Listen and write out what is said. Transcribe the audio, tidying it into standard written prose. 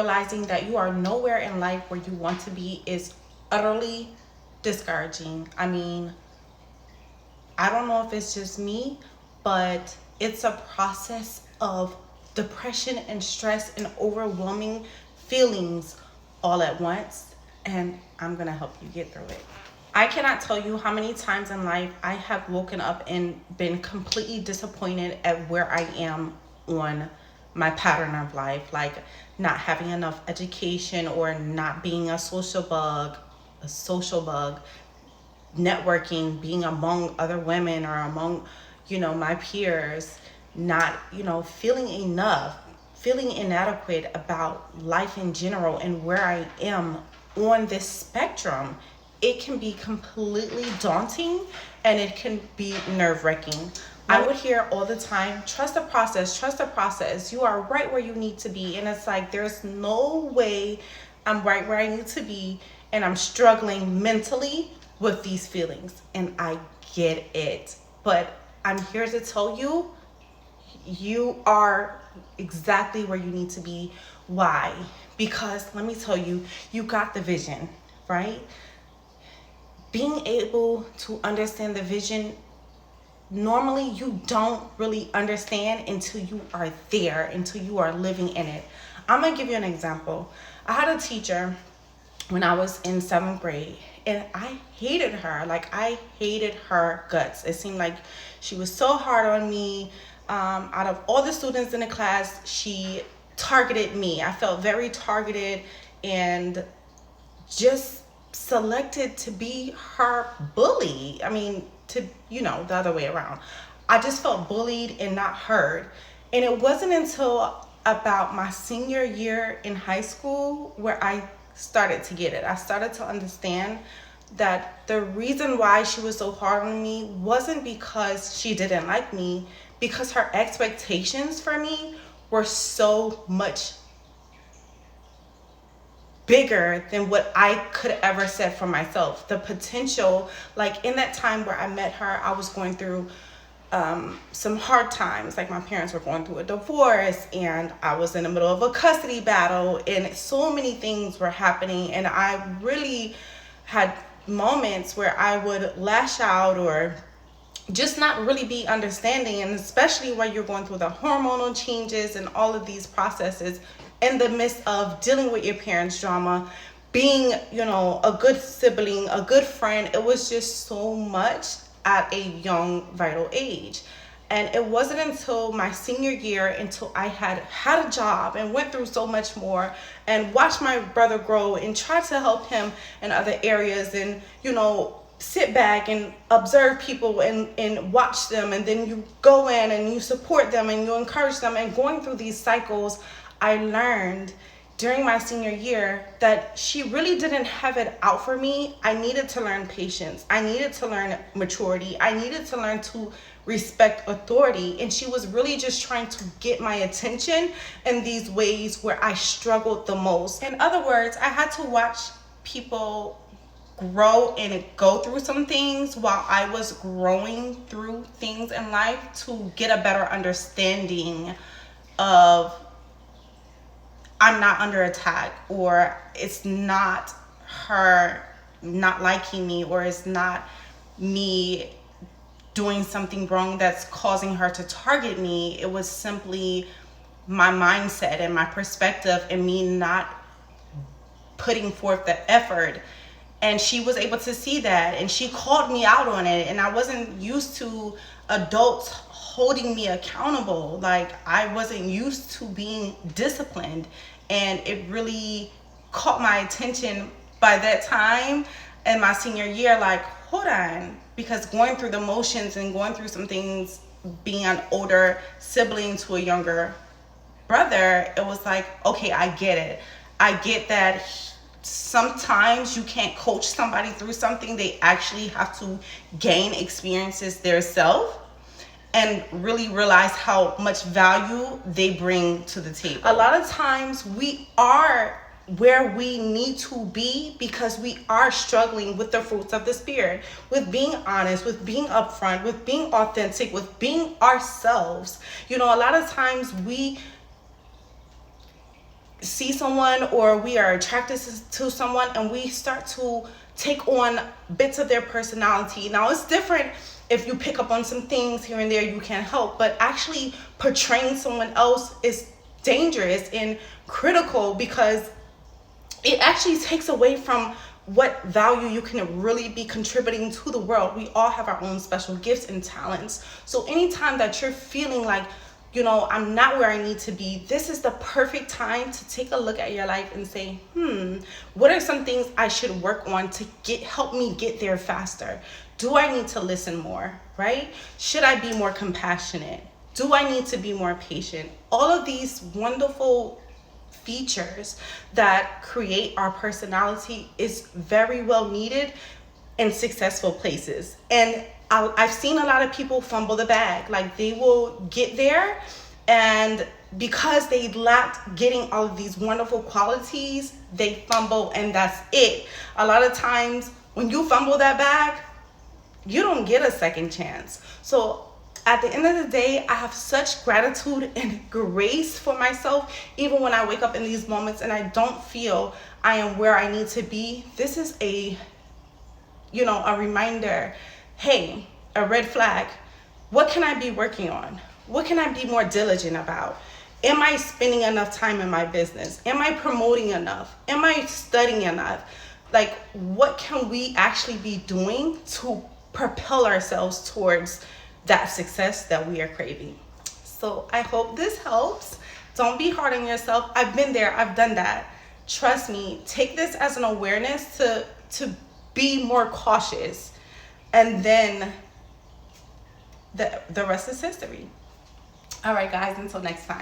realizing that you are nowhere in life where you want to be is utterly discouraging. I mean, I don't know if it's just me, but it's a process of depression and stress and overwhelming feelings all at once. And I'm going to help you get through it. I cannot tell you how many times in life I have woken up and been completely disappointed at where I am on my pattern of life, like not having enough education or not being a social bug, networking, being among other women or among, my peers, not, feeling enough, feeling inadequate about life in general and where I am on this spectrum. It can be completely daunting and it can be nerve-wracking. I would hear all the time, trust the process, trust the process. You are right where you need to be. And it's like, there's no way I'm right where I need to be and I'm struggling mentally with these feelings. And I get it. But I'm here to tell you, you are exactly where you need to be. Why? Because let me tell you, you got the vision, right? Being able to understand the vision, normally you don't really understand until you are there, until you are living in it. I'm going to give you an example. I had a teacher when I was in 7th grade, and I hated her. Like, I hated her guts. It seemed like she was so hard on me. Out of all the students in the class, she targeted me. I felt very targeted and just selected to be her bully. I mean, the other way around. I just felt bullied and not heard. And it wasn't until about my senior year in high school where I started to get it. I started to understand that the reason why she was so hard on me wasn't because she didn't like me, because her expectations for me were so much bigger than what I could ever set for myself. The potential, like in that time where I met her, I was going through some hard times. Like, my parents were going through a divorce and I was in the middle of a custody battle and so many things were happening. And I really had moments where I would lash out or just not really be understanding. And especially when you're going through the hormonal changes and all of these processes in the midst of dealing with your parents' drama, being, a good sibling, a good friend. It was just so much at a young, vital age. And it wasn't until my senior year, until I had a job and went through so much more and watched my brother grow and tried to help him in other areas and, sit back and observe people and watch them. And then you go in and you support them and you encourage them. And going through these cycles, I learned during my senior year that she really didn't have it out for me. I needed to learn patience. I needed to learn maturity. I needed to learn to respect authority. And she was really just trying to get my attention in these ways where I struggled the most. In other words, I had to watch people grow and go through some things while I was growing through things in life to get a better understanding of, I'm not under attack, or it's not her not liking me, or it's not me doing something wrong that's causing her to target me. It was simply my mindset and my perspective and me not putting forth the effort. And she was able to see that and she called me out on it. And I wasn't used to adults holding me accountable. Like, I wasn't used to being disciplined. And it really caught my attention by that time in my senior year. Like, hold on, because going through the motions and going through some things, being an older sibling to a younger brother, it was like, okay, I get it. I get that sometimes you can't coach somebody through something. They actually have to gain experiences themselves and really realize how much value they bring to the table. A lot of times we are where we need to be because we are struggling with the fruits of the Spirit, with being honest, with being upfront, with being authentic, with being ourselves. A lot of times we see someone or we are attracted to someone and we start to take on bits of their personality. Now it's different if you pick up on some things here and there you can't help, but actually portraying someone else is dangerous and critical, because it actually takes away from what value you can really be contributing to the world. We all have our own special gifts and talents. So anytime that you're feeling like, I'm not where I need to be, this is the perfect time to take a look at your life and say, what are some things I should work on to help me get there faster? Do I need to listen more, right? Should I be more compassionate? Do I need to be more patient? All of these wonderful features that create our personality is very well needed in successful places. And I've seen a lot of people fumble the bag. Like, they will get there, and because they lacked getting all of these wonderful qualities, they fumble, and that's it. A lot of times when you fumble that bag, you don't get a second chance. So at the end of the day, I have such gratitude and grace for myself. Even when I wake up in these moments and I don't feel I am where I need to be, this is a reminder. Hey, a red flag. What can I be working on? What can I be more diligent about? Am I spending enough time in my business? Am I promoting enough? Am I studying enough? Like, what can we actually be doing to propel ourselves towards that success that we are craving? So I hope this helps. Don't be hard on yourself. I've been there. I've done that. Trust me. Take this as an awareness to be more cautious, and then the rest is history. All right, guys, until next time.